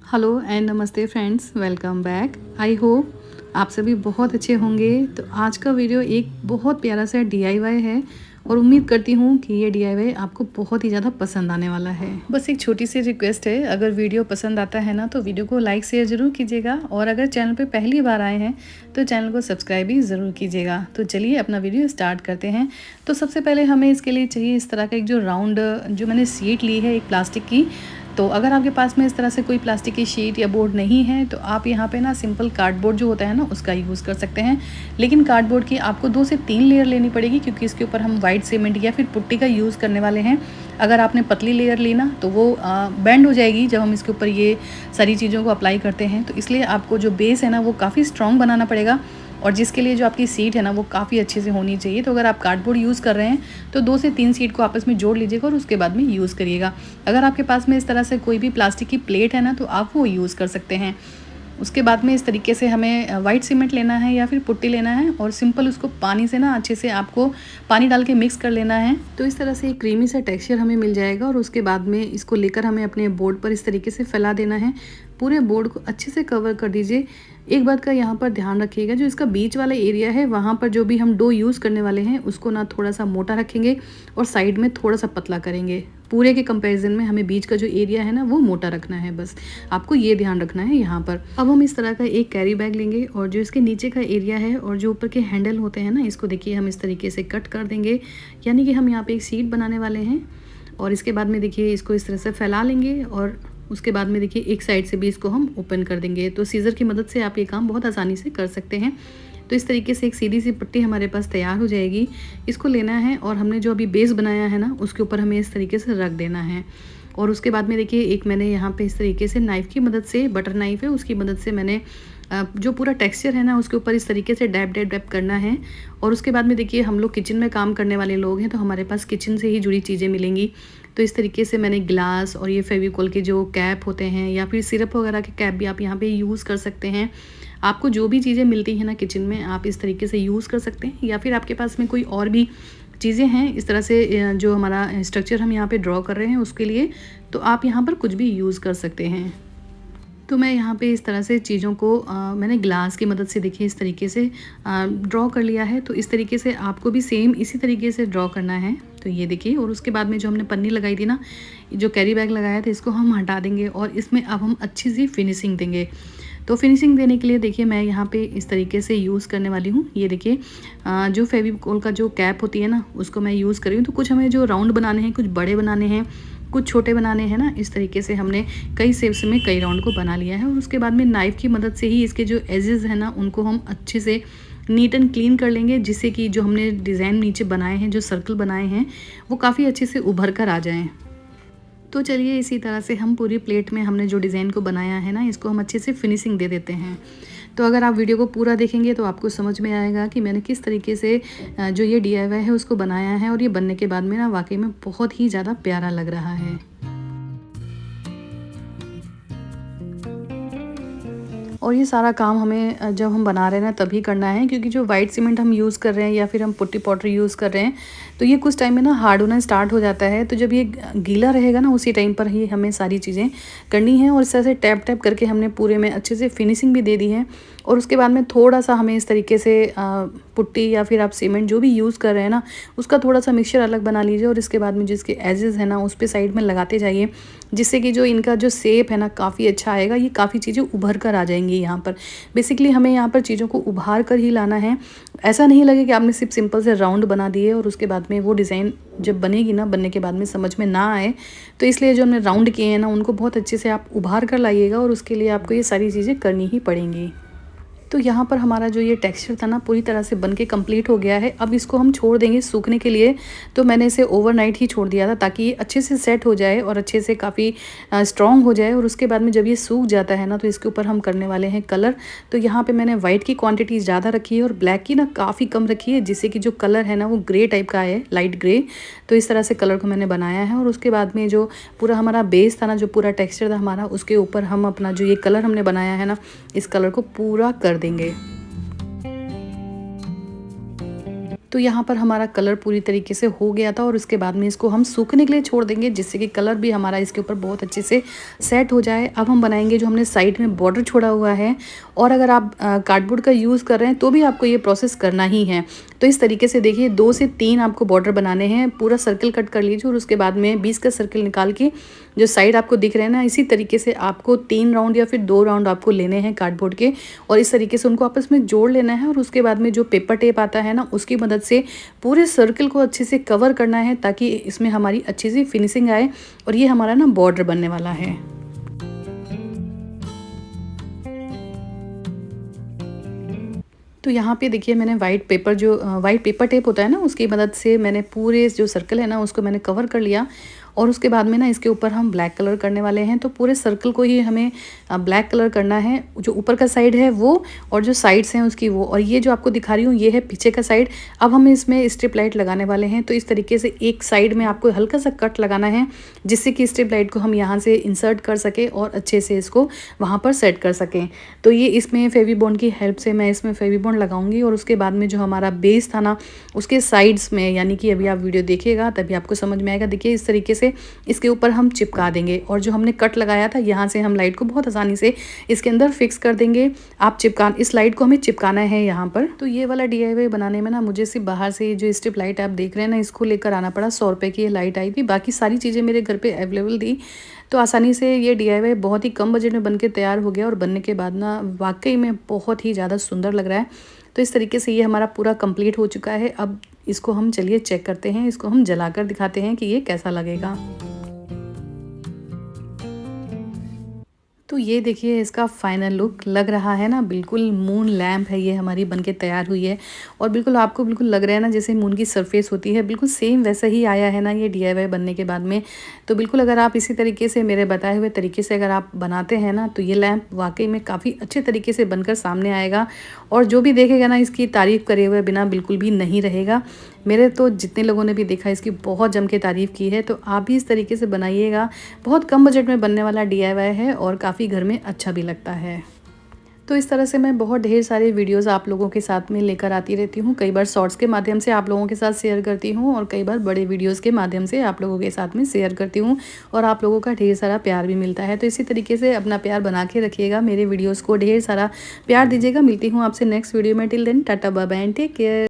Hello and नमस्ते friends, welcome back. I hope आप सभी बहुत अच्छे होंगे। तो आज का वीडियो एक बहुत प्यारा सा डीआईवाई है और उम्मीद करती हूँ कि ये डीआईवाई आपको बहुत ही ज़्यादा पसंद आने वाला है। बस एक छोटी सी रिक्वेस्ट है, अगर वीडियो पसंद आता है ना तो वीडियो को लाइक शेयर ज़रूर कीजिएगा और अगर चैनल पे पहली बार आए हैं तो चैनल को सब्सक्राइब भी ज़रूर कीजिएगा। तो चलिए अपना वीडियो स्टार्ट करते हैं। तो सबसे पहले हमें इसके लिए चाहिए इस तरह का एक जो राउंड जो मैंने शीट ली है एक प्लास्टिक की। तो अगर आपके पास में इस तरह से कोई प्लास्टिक की शीट या बोर्ड नहीं है तो आप यहाँ पे ना सिंपल कार्डबोर्ड जो होता है ना उसका यूज़ कर सकते हैं। लेकिन कार्डबोर्ड की आपको 2 से 3 लेयर लेनी पड़ेगी क्योंकि इसके ऊपर हम वाइट सीमेंट या फिर पुट्टी का यूज़ करने वाले हैं। अगर आपने पतली लेयर ली ना तो वो बेंड हो जाएगी जब हम इसके ऊपर ये सारी चीज़ों को अप्लाई करते हैं। तो इसलिए आपको जो बेस है ना वो काफ़ी स्ट्रॉन्ग बनाना पड़ेगा और जिसके लिए जो आपकी सीट है ना वो काफ़ी अच्छे से होनी चाहिए। तो अगर आप कार्डबोर्ड यूज़ कर रहे हैं तो 2 से 3 सीट को आपस में जोड़ लीजिएगा और उसके बाद में यूज़ करिएगा। अगर आपके पास में इस तरह से कोई भी प्लास्टिक की प्लेट है ना तो आप वो यूज़ कर सकते हैं। उसके बाद में इस तरीके से हमें वाइट सीमेंट लेना है या फिर पुट्टी लेना है और सिंपल उसको पानी से ना अच्छे से आपको पानी डाल के मिक्स कर लेना है। तो इस तरह से एक क्रीमी सा टेक्सचर हमें मिल जाएगा और उसके बाद में इसको लेकर हमें अपने बोर्ड पर इस तरीके से फैला देना है। पूरे बोर्ड को अच्छे से कवर कर दीजिए। एक बात का यहाँ पर ध्यान रखिएगा, जो इसका बीच वाला एरिया है वहाँ पर जो भी हम डो यूज़ करने वाले हैं उसको ना थोड़ा सा मोटा रखेंगे और साइड में थोड़ा सा पतला करेंगे। पूरे के कंपैरिजन में हमें बीच का जो एरिया है ना वो मोटा रखना है, बस आपको ये ध्यान रखना है यहाँ पर। अब हम इस तरह का एक कैरी बैग लेंगे और जो इसके नीचे का एरिया है और जो ऊपर के हैंडल होते हैं ना इसको देखिए हम इस तरीके से कट कर देंगे। यानी कि हम यहाँ पे एक सीट बनाने वाले हैं और इसके बाद में देखिए इसको इस तरह से फैला लेंगे और उसके बाद में देखिए एक साइड से भी इसको हम ओपन कर देंगे। तो सीज़र की मदद से आप ये काम बहुत आसानी से कर सकते हैं। तो इस तरीके से एक सीधी सी पट्टी हमारे पास तैयार हो जाएगी। इसको लेना है और हमने जो अभी बेस बनाया है ना उसके ऊपर हमें इस तरीके से रख देना है। और उसके बाद में देखिए एक मैंने यहाँ पे इस तरीके से नाइफ़ की मदद से, बटर नाइफ़ है उसकी मदद से मैंने जो पूरा टेक्सचर है ना उसके ऊपर इस तरीके से डैब डैब डैब करना है। और उसके बाद में देखिए हम लोग किचन में काम करने वाले लोग हैं तो हमारे पास किचन से ही जुड़ी चीज़ें मिलेंगी। तो इस तरीके से मैंने ग्लास और ये फेविकोल के जो कैप होते हैं या फिर सिरप वगैरह के कैप भी आप यहाँ पे यूज़ कर सकते हैं। आपको जो भी चीज़ें मिलती हैं ना किचन में आप इस तरीके से यूज़ कर सकते हैं या फिर आपके पास में कोई और भी चीज़ें हैं इस तरह से जो हमारा स्ट्रक्चर हम यहाँ पे ड्रॉ कर रहे हैं उसके लिए, तो आप यहाँ पर कुछ भी यूज़ कर सकते हैं। तो मैं यहाँ पे इस तरह से चीज़ों को मैंने ग्लास की मदद से देखिए इस तरीके से ड्रॉ कर लिया है। तो इस तरीके से आपको भी सेम इसी तरीके से ड्रॉ करना है। तो ये देखिए और उसके बाद में जो हमने पन्नी लगाई थी ना, जो कैरी बैग लगाया था इसको हम हटा देंगे और इसमें अब हम अच्छी सी फिनिशिंग देंगे। तो फिनिशिंग देने के लिए देखिए मैं यहाँ पे इस तरीके से यूज़ करने वाली हूँ। ये देखिए जो फेविकोल का जो कैप होती है ना उसको मैं यूज़ कर रही हूँ। तो कुछ हमें जो राउंड बनाने हैं, कुछ बड़े बनाने हैं, कुछ छोटे बनाने हैं ना, इस तरीके से हमने कई शेप्स में कई राउंड को बना लिया है। और उसके बाद में नाइफ़ की मदद से ही इसके जो एजेस हैं ना उनको हम अच्छे से नीट एंड क्लीन कर लेंगे, जिससे कि जो हमने डिज़ाइन नीचे बनाए हैं, जो सर्कल बनाए हैं वो काफ़ी अच्छे से उभर कर आ जाएँ। तो चलिए इसी तरह से हम पूरी प्लेट में हमने जो डिज़ाइन को बनाया है ना इसको हम अच्छे से फिनिशिंग दे देते हैं। तो अगर आप वीडियो को पूरा देखेंगे तो आपको समझ में आएगा कि मैंने किस तरीके से जो ये डीआईवाई है उसको बनाया है और ये बनने के बाद में ना वाकई में बहुत ही ज़्यादा प्यारा लग रहा है। और ये सारा काम हमें जब हम बना रहे हैं ना तभी करना है, क्योंकि जो वाइट सीमेंट हम यूज़ कर रहे हैं या फिर हम पुट्टी पॉटरी यूज़ कर रहे हैं तो ये कुछ टाइम में ना हार्ड होना स्टार्ट हो जाता है। तो जब ये गीला रहेगा ना उसी टाइम पर ही हमें सारी चीज़ें करनी है। और इस तरह से टैप टैप करके हमने पूरे में अच्छे से फिनिशिंग भी दे दी है। और उसके बाद में थोड़ा सा हमें इस तरीके से पुट्टी या फिर आप सीमेंट जो भी यूज़ कर रहे हैं ना उसका थोड़ा सा मिक्सचर अलग बना लीजिए और इसके बाद में जिसके एजेस है ना उस पर साइड में लगाते जाइए, जिससे कि जो इनका जो शेप है ना काफ़ी अच्छा आएगा। ये काफ़ी चीज़ें उभर कर आ जाएंगी यहाँ पर। बेसिकली हमें यहाँ पर चीज़ों को उभार कर ही लाना है। ऐसा नहीं लगे कि आपने सिर्फ सिंपल से राउंड बना दिए और उसके बाद में वो डिज़ाइन जब बनेगी ना बनने के बाद में समझ में ना आए। तो इसलिए जो हमने राउंड किए हैं ना उनको बहुत अच्छे से आप उभार कर लाइएगा और उसके लिए आपको ये सारी चीज़ें करनी ही पड़ेंगी। तो यहाँ पर हमारा जो ये टेक्सचर था ना पूरी तरह से बन के कम्प्लीट हो गया है। अब इसको हम छोड़ देंगे सूखने के लिए। तो मैंने इसे ओवरनाइट ही छोड़ दिया था ताकि ये अच्छे से सेट हो जाए और अच्छे से काफ़ी स्ट्रॉन्ग हो जाए। और उसके बाद में जब ये सूख जाता है ना तो इसके ऊपर हम करने वाले हैं कलर। तो यहाँ पे मैंने वाइट की क्वांटिटी ज़्यादा रखी है और ब्लैक की ना काफ़ी कम रखी है, जिससे कि जो कलर है ना वो ग्रे टाइप का है, लाइट ग्रे। तो इस तरह से कलर को मैंने बनाया है। और उसके बाद में जो पूरा हमारा बेस था ना, जो पूरा टेक्सचर था हमारा, उसके ऊपर हम अपना जो ये कलर हमने बनाया है ना इस कलर को पूरा कर देंगे। तो यहाँ पर हमारा कलर पूरी तरीके से हो गया था और उसके बाद में इसको हम सूखने के लिए छोड़ देंगे, जिससे कि कलर भी हमारा इसके ऊपर बहुत अच्छे से सेट हो जाए। अब हम बनाएंगे जो हमने साइड में बॉर्डर छोड़ा हुआ है, और अगर आप कार्डबोर्ड का यूज़ कर रहे हैं तो भी आपको ये प्रोसेस करना ही है। तो इस तरीके से देखिए 2 से 3 आपको बॉर्डर बनाने हैं। पूरा सर्कल कट कर लीजिए और उसके बाद में 20 का सर्कल निकाल के जो साइड आपको दिख रहे हैं ना, इसी तरीके से आपको 3 राउंड या फिर 2 राउंड आपको लेने हैं कार्डबोर्ड के, और इस तरीके से उनको आपस में जोड़ लेना है। और उसके बाद में जो पेपर टेप आता है ना, उसकी मदद से पूरे सर्कल को अच्छे से कवर करना है, ताकि इसमें हमारी अच्छी सी फिनिशिंग आए। और ये हमारा ना बॉर्डर बनने वाला है। तो यहाँ पे देखिए मैंने वाइट पेपर टेप होता है ना, उसकी मदद से मैंने पूरे जो सर्कल है ना उसको मैंने कवर कर लिया। और उसके बाद में ना इसके ऊपर हम ब्लैक कलर करने वाले हैं। तो पूरे सर्कल को ही हमें ब्लैक कलर करना है, जो ऊपर का साइड है वो, और जो साइड्स हैं उसकी वो। और ये जो आपको दिखा रही हूँ ये है पीछे का साइड। अब हम इसमें स्ट्रिप लाइट लगाने वाले हैं। तो इस तरीके से एक साइड में आपको हल्का सा कट लगाना है, जिससे कि स्ट्रिप लाइट को हम यहाँ से इंसर्ट कर सकें और अच्छे से इसको वहाँ पर सेट कर सकें। तो ये इसमें फेविबॉन्ड की हेल्प से मैं इसमें फेविबॉन्ड लगाऊंगी। और उसके बाद में जो हमारा बेस था ना, उसके साइड्स में, यानी कि अभी आप वीडियो देखिएगा तभी आपको समझ में आएगा। देखिए इस तरीके से इसके ऊपर हम चिपका देंगे, और जो हमने कट लगाया था यहाँ से हम लाइट को बहुत आसानी से इसके अंदर फिक्स कर देंगे। इस लाइट को हमें चिपकाना है यहाँ पर। तो ये वाला DIY बनाने में ना मुझे सिर्फ बाहर से जो स्ट्रिप लाइट आप देख रहे हैं ना, इसको लेकर आना पड़ा। 100 रुपये की ये लाइट आई थी, बाकी सारी चीज़ें मेरे घर पे अवेलेबल थी। तो आसानी से ये DIY बहुत ही कम बजट में बन के तैयार हो गया, और बनने के बाद ना वाकई में बहुत ही ज़्यादा सुंदर लग रहा है। तो इस तरीके से ये हमारा पूरा कंप्लीट हो चुका है। अब इसको हम चलिए चेक करते हैं, इसको हम जलाकर दिखाते हैं कि ये कैसा लगेगा। तो ये देखिए इसका फाइनल लुक लग रहा है ना, बिल्कुल मून लैम्प है ये हमारी बनके तैयार हुई है। और बिल्कुल आपको बिल्कुल लग रहा है ना जैसे मून की सरफेस होती है, बिल्कुल सेम वैसा ही आया है ना ये DIY बनने के बाद में। तो बिल्कुल अगर आप इसी तरीके से मेरे बताए हुए तरीके से अगर आप बनाते हैं ना, तो ये लैम्प वाकई में काफ़ी अच्छे तरीके से बनकर सामने आएगा। और जो भी देखेगा ना इसकी तारीफ़ करे हुए बिना बिल्कुल भी नहीं रहेगा। मेरे तो जितने लोगों ने भी देखा इसकी बहुत जम के तारीफ़ की है। तो आप भी इस तरीके से बनाइएगा। बहुत कम बजट में बनने वाला DIY है और काफ़ी घर में अच्छा भी लगता है। तो इस तरह से मैं बहुत ढेर सारे वीडियोस आप लोगों के साथ में लेकर आती रहती हूँ। कई बार शॉर्ट्स के माध्यम से आप लोगों के साथ शेयर करती हूँ, और कई बार बड़े वीडियोस के माध्यम से आप लोगों के साथ में शेयर करती हूँ, और आप लोगों का ढेर सारा प्यार भी मिलता है। तो इसी तरीके से अपना प्यार बना के रखिएगा, मेरे वीडियोज़ को ढेर सारा प्यार दीजिएगा। मिलती हूँ आपसे नेक्स्ट वीडियो में। Till then tata bye bye and take care.